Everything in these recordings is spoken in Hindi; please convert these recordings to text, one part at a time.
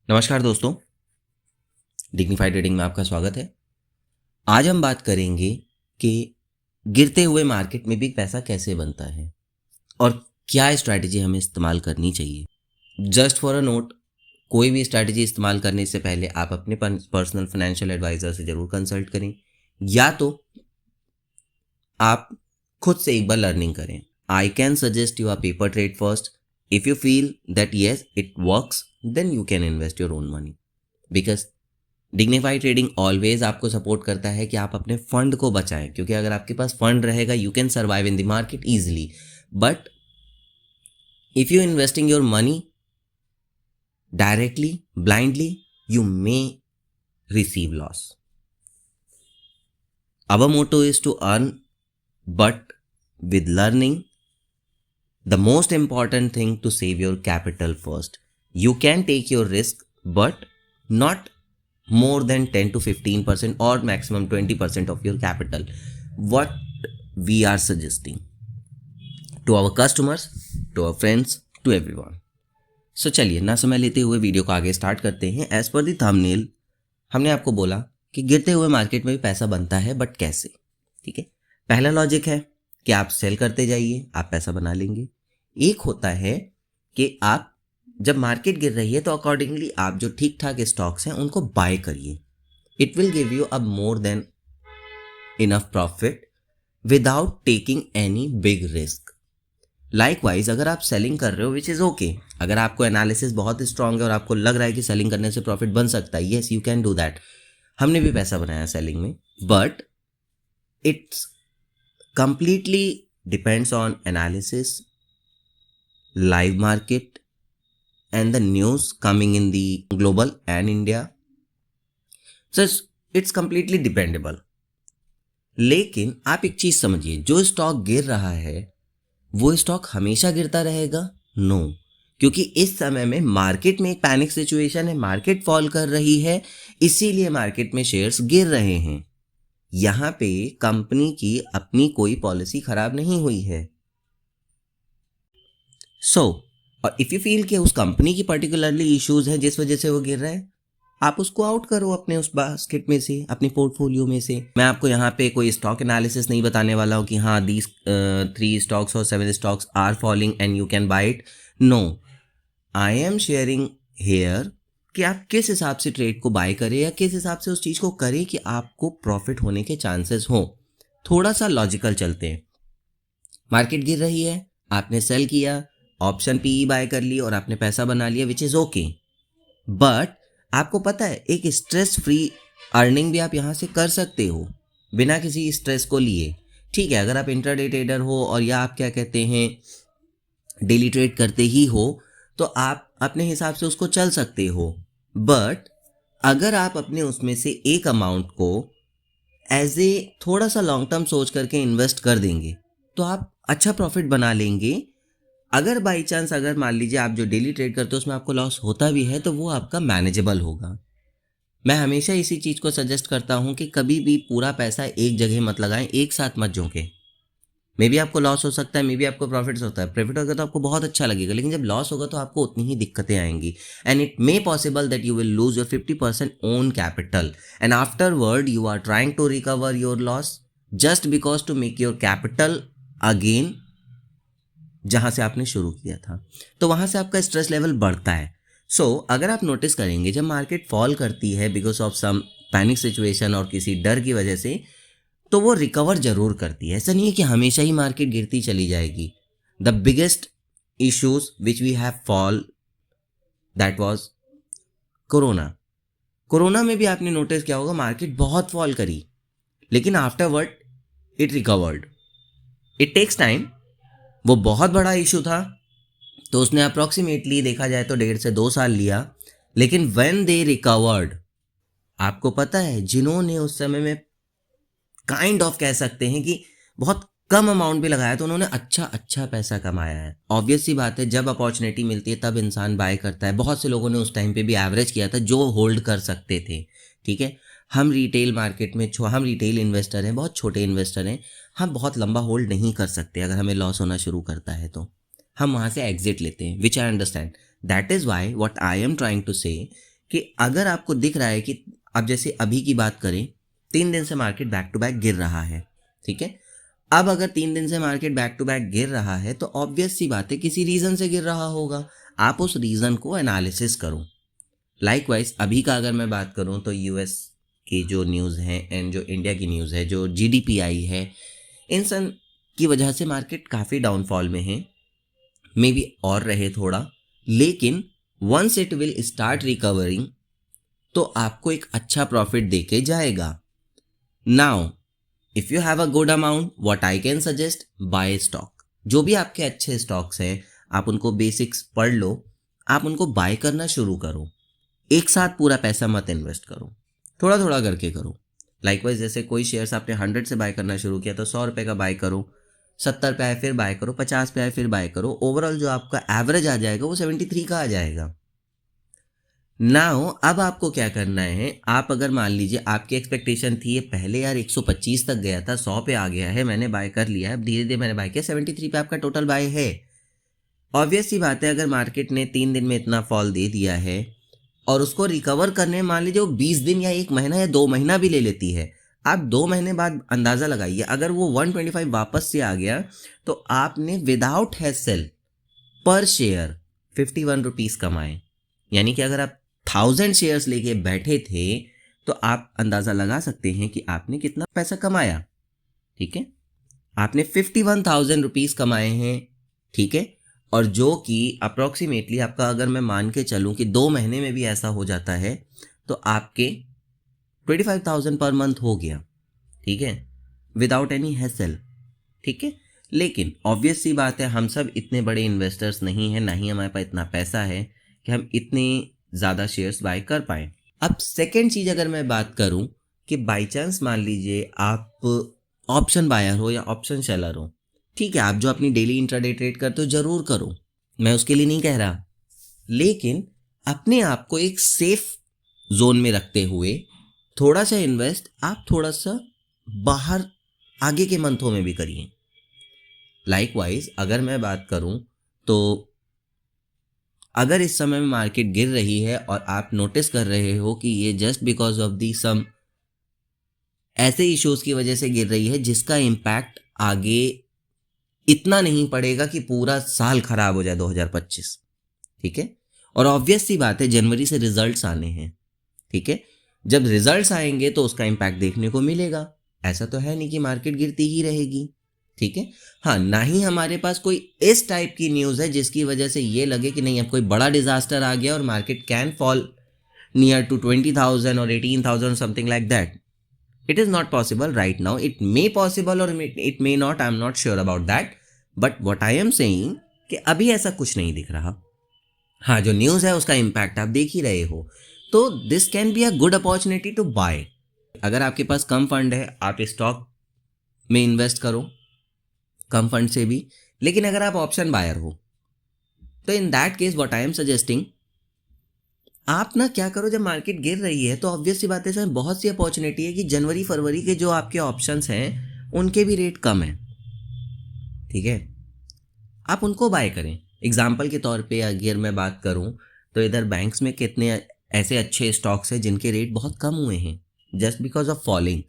नमस्कार दोस्तों, डिग्निफाइड ट्रेडिंग में आपका स्वागत है। आज हम बात करेंगे कि गिरते हुए मार्केट में भी पैसा कैसे बनता है और क्या स्ट्रैटेजी हमें इस्तेमाल करनी चाहिए। जस्ट फॉर अ नोट, कोई भी स्ट्रैटेजी इस्तेमाल करने से पहले आप अपने पर्सनल फाइनेंशियल एडवाइजर से ज़रूर कंसल्ट करें, या तो आप खुद से एक बार लर्निंग करें। I can suggest you a paper trade first. If you feel that yes it works, then you can invest your own money, because dignified trading always आपको सपोर्ट करता है कि आप अपने फंड को बचाएं, क्योंकि अगर आपके पास फंड रहेगा you can survive in the market easily. But if you investing your money directly blindly, you may receive loss. Our motto is to earn, but with learning, the most important thing to save your capital first. You can take your risk, but not more than 10 to 15% or maximum 20% of your capital. What we are suggesting to our customers, to our friends, to everyone. सो चलिए ना समय लेते हुए वीडियो को आगे स्टार्ट करते हैं। एज पर दी थंबनेल हमने आपको बोला कि गिरते हुए मार्केट में भी पैसा बनता है, बट कैसे। ठीक है, पहला लॉजिक है कि आप सेल करते जाइए, आप पैसा बना लेंगे। एक होता है कि आप जब मार्केट गिर रही है तो अकॉर्डिंगली आप जो ठीक ठाक स्टॉक्स हैं उनको बाय करिए। It will give you a more than enough profit without taking any big risk. Likewise अगर आप सेलिंग कर रहे हो, विच इज़ ओके, अगर आपको एनालिसिस बहुत स्ट्रांग है और आपको लग रहा है कि सेलिंग करने से प्रॉफिट बन सकता है, yes you can do that. हमने भी पैसा बनाया सेलिंग में, but it's completely depends on analysis, live market and the news coming in the global and India. So it's completely dependable. लेकिन आप एक चीज़ समझिए, जो स्टॉक गिर रहा है वो स्टॉक हमेशा गिरता रहेगा? नो, क्योंकि इस समय में मार्केट में एक पैनिक सिचुएशन है, मार्केट फॉल कर रही है, इसीलिए मार्केट में शेयर्स गिर रहे हैं। यहां पे कंपनी की अपनी कोई पॉलिसी खराब नहीं हुई है। और इफ यू फील कि उस कंपनी की पर्टिकुलरली इश्यूज है जिस वजह से वो गिर रहा है, आप उसको आउट करो अपने उस बास्केट में से, अपने पोर्टफोलियो में से। मैं आपको यहाँ पे कोई स्टॉक एनालिसिस नहीं बताने वाला हूँ कि हाँ दीज 3 स्टॉक्स और 7 stocks are falling and you can buy it. No, I am sharing here कि आप किस हिसाब से ट्रेड को बाय करें या किस हिसाब से उस चीज़ को करें कि आपको प्रॉफिट होने के चांसेस हो। थोड़ा सा लॉजिकल चलते हैं। मार्केट गिर रही है, आपने सेल किया, ऑप्शन पीई बाय कर ली और आपने पैसा बना लिया, विच इज़ ओके। बट आपको पता है एक स्ट्रेस फ्री अर्निंग भी आप यहाँ से कर सकते हो बिना किसी स्ट्रेस को लिए। ठीक है, अगर आप इंट्राडे ट्रेडर हो और या आप क्या कहते हैं डेली ट्रेड करते ही हो तो आप अपने हिसाब से उसको चल सकते हो। बट अगर आप अपने उसमें से एक अमाउंट को एज ए थोड़ा सा लॉन्ग टर्म सोच करके इन्वेस्ट कर देंगे तो आप अच्छा प्रॉफिट बना लेंगे। अगर बाई चांस अगर मान लीजिए आप जो डेली ट्रेड करते हो उसमें आपको लॉस होता भी है तो वो आपका मैनेजेबल होगा। मैं हमेशा इसी चीज़ को सजेस्ट करता हूँ कि कभी भी पूरा पैसा एक जगह मत लगाएं, एक साथ मत झोंके। मे बी आपको लॉस हो सकता है, मे बी आपको प्रॉफिट होता है। प्रॉफिट होगा तो आपको बहुत अच्छा लगेगा, लेकिन जब लॉस होगा तो आपको उतनी ही दिक्कतें आएंगी। And it may possible that you will lose your 50% own capital and afterward you are trying to recover your loss just because to make your capital again जहाँ से आपने शुरू किया था। तो वहाँ से आपका स्ट्रेस लेवल बढ़ता है। अगर आप नोटिस करेंगे जब मार्केट फॉल करती है because of some panic situation और किसी डर की वजह से, तो वो रिकवर जरूर करती है। ऐसा नहीं है कि हमेशा ही मार्केट गिरती चली जाएगी। The biggest issues which we have fall that was corona में भी आपने नोटिस किया होगा मार्केट बहुत फॉल करी, लेकिन afterward it recovered. It takes time. वो बहुत बड़ा इशू था तो उसने अप्रॉक्सीमेटली देखा जाए तो 1.5 से 2 साल लिया, लेकिन व्हेन दे रिकवर्ड, आपको पता है जिन्होंने उस समय में काइंड ऑफ कह सकते हैं कि बहुत कम अमाउंट भी लगाया तो उन्होंने अच्छा पैसा कमाया है। ऑब्वियस सी बात है, जब अपॉर्चुनिटी मिलती है तब इंसान बाय करता है। बहुत से लोगों ने उस टाइम पे भी एवरेज किया था जो होल्ड कर सकते थे। ठीक है, हम रिटेल मार्केट में हम रिटेल इन्वेस्टर हैं, बहुत छोटे इन्वेस्टर हैं, हम बहुत लंबा होल्ड नहीं कर सकते। अगर हमें लॉस होना शुरू करता है तो हम वहाँ से एग्जिट लेते हैं, which I understand. That is why what I am trying to say कि अगर आपको दिख रहा है कि अब जैसे अभी की बात करें, 3 दिन से मार्केट बैक टू बैक गिर रहा है, ठीक है। अब अगर 3 दिन से मार्केट बैक टू बैक गिर रहा है तो ऑब्वियस सी बात है किसी रीज़न से गिर रहा होगा। आप उस रीज़न को एनालिसिस करो। लाइकवाइज अभी का अगर मैं बात करूं तो यूएस की जो न्यूज़ है एंड जो इंडिया की न्यूज़ है, जो जीडीपी आई है, इन सब की वजह से मार्केट काफ़ी डाउनफॉल में है, मे बी और रहे थोड़ा, लेकिन once it will start recovering तो आपको एक अच्छा प्रॉफिट देके जाएगा। Now if you have a good amount, what I can suggest, buy stock. जो भी आपके अच्छे स्टॉक्स हैं आप उनको बेसिक्स पढ़ लो, आप उनको बाय करना शुरू करो। एक साथ पूरा पैसा मत इन्वेस्ट करो, थोड़ा थोड़ा करके करो। लाइकवाइज जैसे कोई शेयर्स आपने 100 से बाय करना शुरू किया तो 100 रुपये का बाय करो, 70 पे आए फिर बाय करो, 50 पे आए फिर बाय करो। ओवरऑल जो आपका एवरेज आ जाएगा वो 73 का आ जाएगा। नाउ अब आपको क्या करना है, आप अगर मान लीजिए आपकी एक्सपेक्टेशन थी ये पहले यार 125 तक गया था, 100 पे आ गया है, मैंने बाय कर लिया है, अब धीरे धीरे मैंने बाय किया, 73 पे आपका टोटल बाय है। ऑब्वियस सी बात है अगर मार्केट ने 3 दिन में इतना फॉल दे दिया है और उसको रिकवर करने मान लीजिए वो 20 दिन या 1 महीना या 2 महीना भी ले लेती है, आप 2 महीने बाद अंदाज़ा लगाइए अगर वो 125 वापस से आ गया तो आपने विदाउट हैसल पर शेयर 51 रुपीज़ कमाए। यानी कि अगर आप 1000 शेयर्स लेके बैठे थे तो आप अंदाज़ा लगा सकते हैं कि आपने कितना पैसा कमाया। ठीक है, आपने 51,000 रुपीज़ कमाए हैं। ठीक है, और जो कि अप्रॉक्सीमेटली आपका अगर मैं मान के चलूँ कि 2 महीने में भी ऐसा हो जाता है तो आपके 25,000 पर मंथ हो गया। ठीक है, विदाउट एनी हैसल। ठीक है, लेकिन ऑब्वियस सी बात है हम सब इतने बड़े इन्वेस्टर्स नहीं हैं, ना ही हमारे पास इतना पैसा है कि हम इतने ज़्यादा शेयर्स बाय कर पाएँ। अब सेकेंड चीज़ अगर मैं बात करूं कि बाई चांस मान लीजिए आप ऑप्शन बायर हो या ऑप्शन सेलर हो, ठीक है, आप जो अपनी डेली इंट्राडे ट्रेड करते हो ज़रूर करो, मैं उसके लिए नहीं कह रहा, लेकिन अपने आप को एक सेफ जोन में रखते हुए थोड़ा सा इन्वेस्ट आप थोड़ा सा बाहर आगे के मंथों में भी करिए। लाइकवाइज अगर मैं बात करूं तो अगर इस समय में मार्केट गिर रही है और आप नोटिस कर रहे हो कि ये जस्ट बिकॉज ऑफ दी सम ऐसे इश्यूज की वजह से गिर रही है जिसका इम्पैक्ट आगे इतना नहीं पड़ेगा कि पूरा साल खराब हो जाए 2025। ठीक है, और ऑब्वियस सी बात है जनवरी से रिजल्ट्स आने हैं। ठीक है, जब रिजल्ट्स आएंगे तो उसका इम्पैक्ट देखने को मिलेगा। ऐसा तो है नहीं कि मार्केट गिरती ही रहेगी। ठीक है, हाँ, ना ही हमारे पास कोई इस टाइप की न्यूज़ है जिसकी वजह से ये लगे कि नहीं अब कोई बड़ा डिजास्टर आ गया और market can fall near to 20,000 और 18,000 something like that. It is not possible right now. It may possible or it may not. I'm not sure about that. But what I am saying कि अभी ऐसा कुछ नहीं दिख रहा। हाँ, जो न्यूज़ है उसका इम्पैक्ट आप देख ही रहे हो, तो this can be a good opportunity to buy. अगर आपके पास कम फंड है आप स्टॉक में इन्वेस्ट करो, कम फंड से भी। लेकिन अगर आप ऑप्शन बायर हो तो in that case what I am suggesting, आप ना क्या करो, जब मार्केट गिर रही है तो ऑब्वियस सी बात है सर बहुत सी अपॉर्चुनिटी है कि जनवरी फरवरी के जो आपके ऑप्शंस हैं उनके भी रेट कम है। ठीक है, आप उनको बाय करें। एग्जाम्पल के तौर पे अगर मैं बात करूं तो इधर बैंक्स में कितने ऐसे अच्छे स्टॉक्स हैं जिनके रेट बहुत कम हुए हैं just because of falling.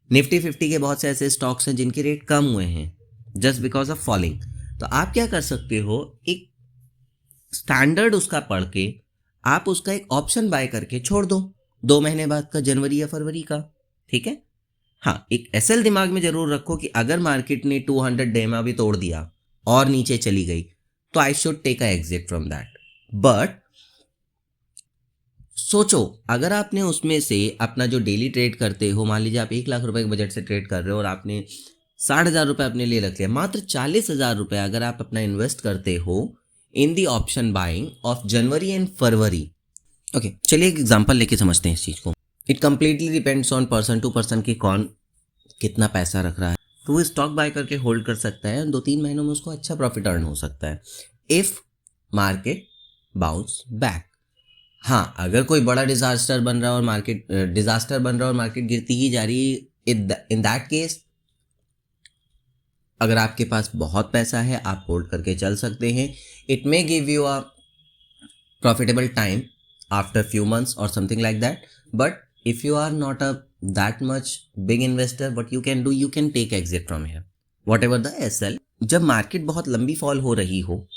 Nifty 50 के बहुत से ऐसे स्टॉक्स हैं जिनके रेट कम हुए हैं जस्ट बिकॉज ऑफ फॉलिंग। तो आप क्या कर सकते हो, एक स्टैंडर्ड उसका पढ़ के आप उसका एक ऑप्शन बाय करके छोड़ दो 2 महीने बाद का, जनवरी या फरवरी का। ठीक है, हाँ, एक एसएल दिमाग में जरूर रखो कि अगर मार्केट ने 200 डेमा भी तोड़ दिया और नीचे चली गई तो I should take a exit from that. But सोचो अगर आपने उसमें से अपना जो डेली ट्रेड करते हो, मान लीजिए आप 1 लाख रुपए के बजट से ट्रेड कर रहे हो और आपने 60,000 रुपये अपने लिए रख लिया, मात्र 40,000 रुपये अगर आप अपना इन्वेस्ट करते हो in the option buying of January and February. Okay, चलिए एक एग्जांपल लेके समझते हैं इस चीज़ को। It completely depends on person to person कि कौन कितना पैसा रख रहा है, तो वो स्टॉक बाय करके होल्ड कर सकता है, 2-3 महीनों में उसको अच्छा प्रॉफिट अर्न हो सकता है इफ मार्केट बाउंस बैक। हाँ, अगर कोई बड़ा डिजास्टर बन रहा है और मार्केट गिरती ही जा रही है, इन दैट केस अगर आपके पास बहुत पैसा है आप होल्ड करके चल सकते हैं। It may give you a profitable time after few months or something like that. But if you are not a that much big investor, what you can do, you can take exit from here whatever the SL. जब मार्केट बहुत लंबी फॉल हो रही हो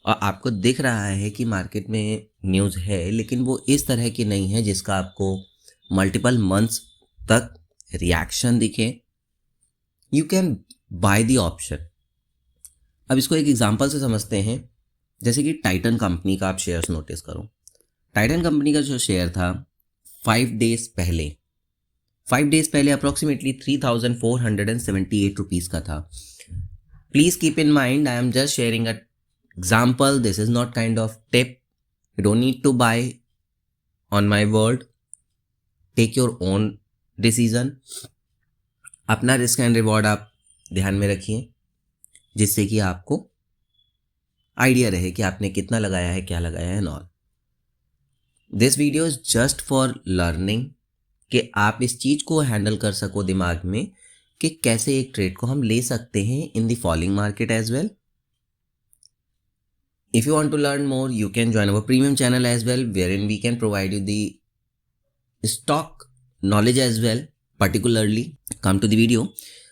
और आपको दिख रहा है कि मार्केट में न्यूज़ है लेकिन वो इस तरह की नहीं है जिसका आपको मल्टीपल मंथ्स तक रिएक्शन दिखे, you can by the option. अब इसको एक एग्जांपल से समझते हैं. जैसे कि टाइटन कंपनी का आप शेयर्स नोटिस करो. टाइटन कंपनी का जो शेयर था 5 डेज पहले अप्रॉक्सीमेटली 3,478 रुपीज़ का था. Please keep in mind, I am just sharing a example. This is not kind of tip. You don't need to buy on my word. Take your own decision. अपना रिस्क एंड रिवॉर्ड आप ध्यान में रखिए जिससे कि आपको आइडिया रहे कि आपने कितना लगाया है, क्या लगाया है, knoll. This video is just for learning कि आप इस चीज़ को हैंडल कर सको दिमाग में कि कैसे एक ट्रेड को हम ले सकते हैं in the falling market as well. If you want to learn more, you can join our premium channel as well, wherein we can provide you the stock knowledge as well. Particularly, come to the video.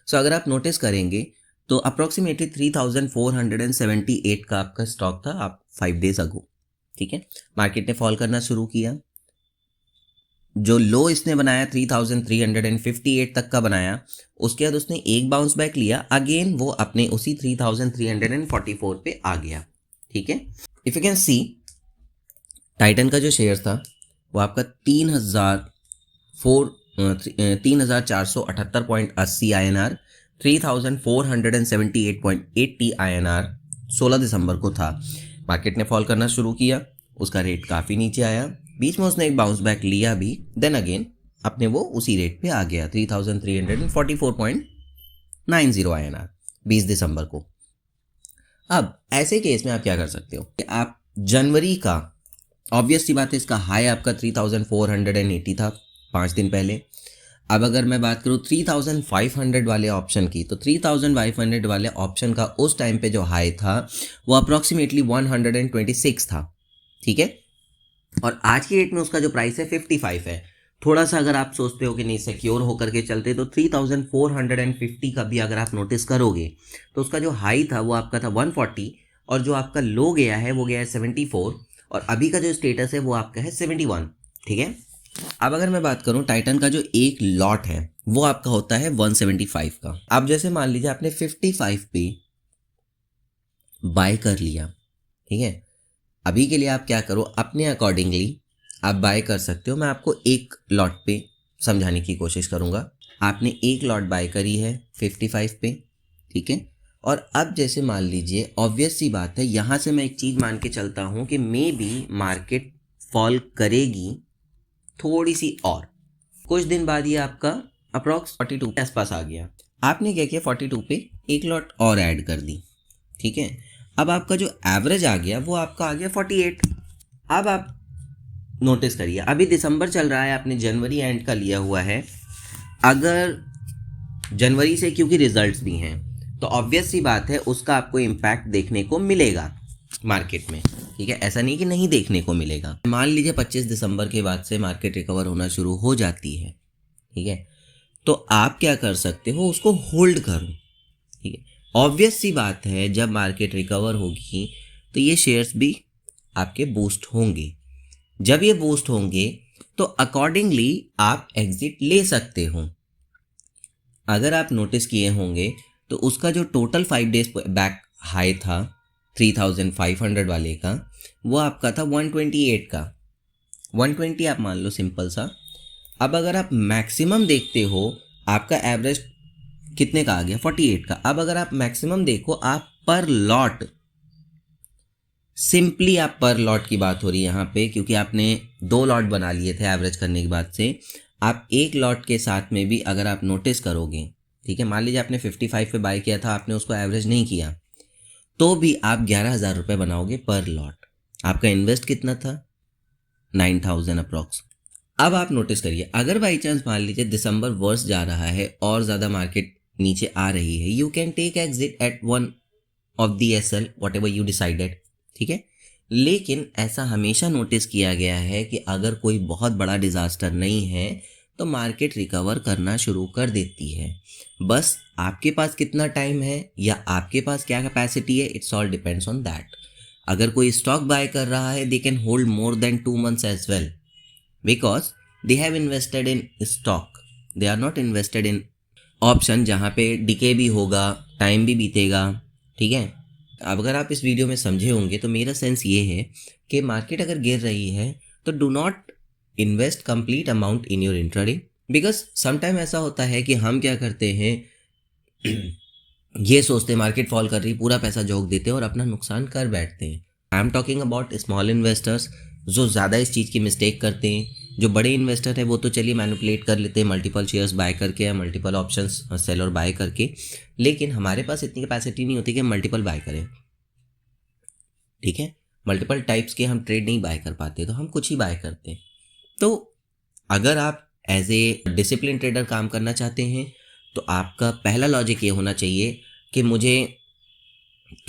So अगर आप नोटिस करेंगे तो अप्रॉक्सीमेटली 3,478 का आपका स्टॉक था आप 5 डेज अगो. ठीक है, मार्केट ने फॉल करना शुरू किया. जो लो इसने बनाया 3,358 तक का बनाया, उसके बाद उसने एक बाउंस बैक लिया. अगेन वो अपने उसी 3,344 पे आ गया. ठीक है, if you can see Titan का जो शेयर था वो आपका 3,478.80 INR, 3,478.80 INR 16 दिसंबर को था. मार्केट ने फॉल करना शुरू किया, उसका रेट काफ़ी नीचे आया, बीच में उसने एक बाउंस बैक लिया भी, देन अगेन अपने वो उसी रेट पे आ गया 3,344.90 INR 20 दिसंबर को. अब ऐसे केस में आप क्या कर सकते हो कि आप जनवरी का, ऑब्वियस सी बात है इसका हाई आपका 3,480 था 5 दिन पहले. अब अगर मैं बात करूँ 3,500 वाले ऑप्शन की, तो 3,500 वाले ऑप्शन का उस टाइम पे जो हाई था वो अप्रॉक्सीमेटली 126 था. ठीक है, और आज की डेट में उसका जो प्राइस है 55 है. थोड़ा सा अगर आप सोचते हो कि नहीं सिक्योर होकर के चलते, तो 3,450 का भी अगर आप नोटिस करोगे तो उसका जो हाई था वो आपका था 140 और जो आपका लो गया है वो गया है 74 और अभी का जो स्टेटस है वो आपका है 71. ठीक है, अब अगर मैं बात करूं टाइटन का जो एक लॉट है वो आपका होता है 175 का. अब जैसे मान लीजिए आपने 55 पे बाय कर लिया. ठीक है, अभी के लिए आप क्या करो, अपने अकॉर्डिंगली आप बाय कर सकते हो. मैं आपको एक लॉट पे समझाने की कोशिश करूँगा. आपने एक लॉट बाय करी है 55 पे. ठीक है, और अब जैसे मान लीजिए, ऑब्वियस सी बात है, यहाँ से मैं एक चीज़ मान के चलता हूँ कि मे बी मार्केट फॉल करेगी थोड़ी सी और. कुछ दिन बाद ये आपका अप्रॉक्स 42 के आसपास आ गया. आपने क्या किया, 42 पे एक लॉट और ऐड कर दी. ठीक है, अब आपका जो एवरेज आ गया वो आपका आ गया 48. अब आप नोटिस करिए, अभी दिसंबर चल रहा है, आपने जनवरी एंड का लिया हुआ है. अगर जनवरी से क्योंकि रिजल्ट्स भी हैं तो ऑब्वियस सी बात है उसका आपको इम्पैक्ट देखने को मिलेगा मार्केट में. ठीक है, ऐसा नहीं कि नहीं देखने को मिलेगा. मान लीजिए 25 दिसंबर के बाद से मार्केट रिकवर होना शुरू हो जाती है. ठीक है, तो आप क्या कर सकते हो, उसको होल्ड करो. ठीक है, ऑब्वियस सी बात है जब मार्केट रिकवर होगी तो ये शेयर्स भी आपके बूस्ट होंगे. जब ये बूस्ट होंगे तो अकॉर्डिंगली आप एग्जिट ले सकते हो. अगर आप नोटिस किए होंगे तो उसका जो टोटल 5 डेज बैक हाई था 3,500 वाले का, वो आपका था 128 का. 120 आप मान लो सिंपल सा. अब अगर आप मैक्सिमम देखते हो, आपका एवरेज कितने का आ गया, 48 का. अब अगर आप मैक्सिमम देखो, आप पर लॉट, सिंपली आप पर लॉट की बात हो रही है यहाँ पे, क्योंकि आपने 2 लॉट बना लिए थे एवरेज करने के बाद से. आप एक लॉट के साथ में भी अगर आप नोटिस करोगे, ठीक है, मान लीजिए आपने 55 पे बाय किया था, आपने उसको एवरेज नहीं किया, तो भी आप 11,000 रुपये बनाओगे पर लॉट. आपका इन्वेस्ट कितना था, 9,000 अप्रॉक्स. अब आप नोटिस करिए, अगर बाई चांस मान लीजिए दिसंबर वर्स जा रहा है और ज़्यादा मार्केट नीचे आ रही है, you can take exit at one of the SL whatever you decided. ठीक है, लेकिन ऐसा हमेशा नोटिस किया गया है कि अगर कोई बहुत बड़ा डिज़ास्टर नहीं है तो मार्केट रिकवर करना शुरू कर देती है। बस आपके पास कितना टाइम है या आपके पास क्या कैपेसिटी है, it's all depends on that. अगर कोई स्टॉक बाय कर रहा है, they can hold more than 2 months as well, because they have invested in stock, they are not invested in option जहाँ पे डिके भी होगा, टाइम भी बीतेगा। ठीक है, अब अगर आप इस वीडियो में समझे होंगे तो मेरा सेंस ये है कि मार्केट अगर गिर रही है तो do not invest complete amount in your intraday, because sometime ऐसा होता है कि हम क्या करते हैं ये सोचते हैं मार्केट फॉल कर रही, पूरा पैसा झोंक देते हैं और अपना नुकसान कर बैठते हैं। I am talking about small investors जो ज़्यादा इस चीज़ की मिस्टेक करते हैं। जो बड़े इन्वेस्टर है वो तो चलिए मैनिपुलेट कर लेते हैं मल्टीपल शेयर्स बाय करके या मल्टीपल ऑप्शंस सेल और बाय करके, लेकिन हमारे पास इतनी कैपेसिटी नहीं होती कि हम मल्टीपल बाय करें। ठीक है, मल्टीपल टाइप्स के हम ट्रेड नहीं बाय कर पाते, तो हम कुछ ही बाय करते हैं। तो अगर आप एज ए डिसिप्लिन ट्रेडर काम करना चाहते हैं तो आपका पहला लॉजिक ये होना चाहिए कि मुझे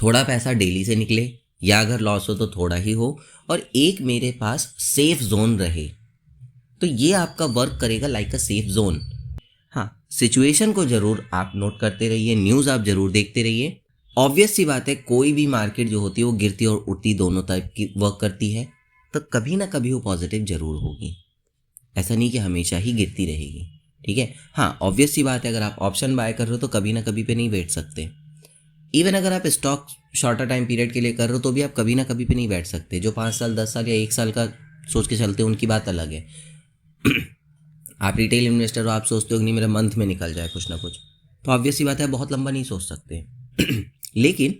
थोड़ा पैसा डेली से निकले, या अगर लॉस हो तो थोड़ा ही हो, और एक मेरे पास सेफ जोन रहे। तो ये आपका वर्क करेगा लाइक अ सेफ जोन। हाँ, सिचुएशन को जरूर आप नोट करते रहिए, न्यूज़ आप जरूर देखते रहिए। ऑब्वियस सी बात है, कोई भी मार्केट जो होती है वो गिरती और उठती दोनों टाइप की वर्क करती है, तो कभी ना कभी वो पॉजिटिव जरूर होगी। ऐसा नहीं कि हमेशा ही गिरती रहेगी। ठीक है, हाँ ऑब्वियस सी बात है, अगर आप ऑप्शन बाय कर रहे हो तो कभी ना कभी पे नहीं बैठ सकते। इवन अगर आप स्टॉक शॉर्टर टाइम पीरियड के लिए कर रहे हो तो भी आप कभी ना कभी पे नहीं बैठ सकते। जो 5 साल 10 साल या 1 साल का सोच के चलते हैं उनकी बात अलग है। आप रिटेल इन्वेस्टर हो, आप सोचते हो कि नहीं मेरा मंथ में निकल जाए कुछ ना कुछ, तो ऑब्वियस सी बात है बहुत लंबा नहीं सोच सकते। लेकिन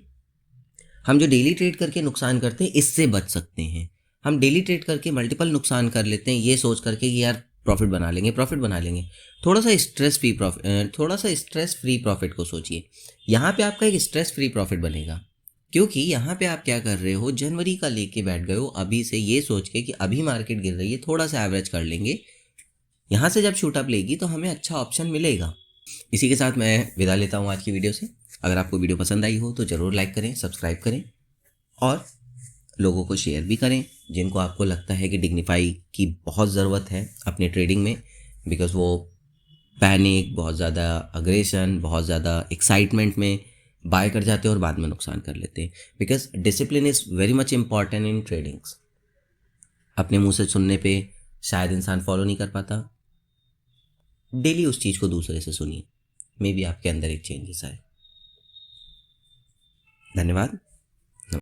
हम जो डेली ट्रेड करके नुकसान करते हैं इससे बच सकते हैं। हम डेली ट्रेड करके मल्टीपल नुकसान कर लेते हैं ये सोच करके कि यार प्रॉफिट बना लेंगे, प्रॉफिट बना लेंगे। थोड़ा सा स्ट्रेस फ्री प्रॉफिट को सोचिए। यहाँ पे आपका एक स्ट्रेस फ्री प्रॉफिट बनेगा, क्योंकि यहाँ पे आप क्या कर रहे हो, जनवरी का लेके बैठ गए हो अभी से ये सोच के कि अभी मार्केट गिर रही है, थोड़ा सा एवरेज कर लेंगे, यहाँ से जब शूट अप लेगी तो हमें अच्छा ऑप्शन मिलेगा। इसी के साथ मैं विदा लेता हूँ आज की वीडियो से। अगर आपको वीडियो पसंद आई हो तो ज़रूर लाइक करें, सब्सक्राइब करें और लोगों को शेयर भी करें जिनको आपको लगता है कि डिग्निफाई की बहुत ज़रूरत है अपने ट्रेडिंग में। बिकॉज़ वो पैनिक, बहुत ज़्यादा अग्रेशन, बहुत ज़्यादा एक्साइटमेंट में बाय कर जाते हैं और बाद में नुकसान कर लेते हैं। Because discipline is very much important in tradings. अपने मुंह से सुनने पे शायद इंसान फॉलो नहीं कर पाता, डेली उस चीज़ को दूसरे से सुनिए, मे बी आपके अंदर एक चेंजेस आए। धन्यवाद।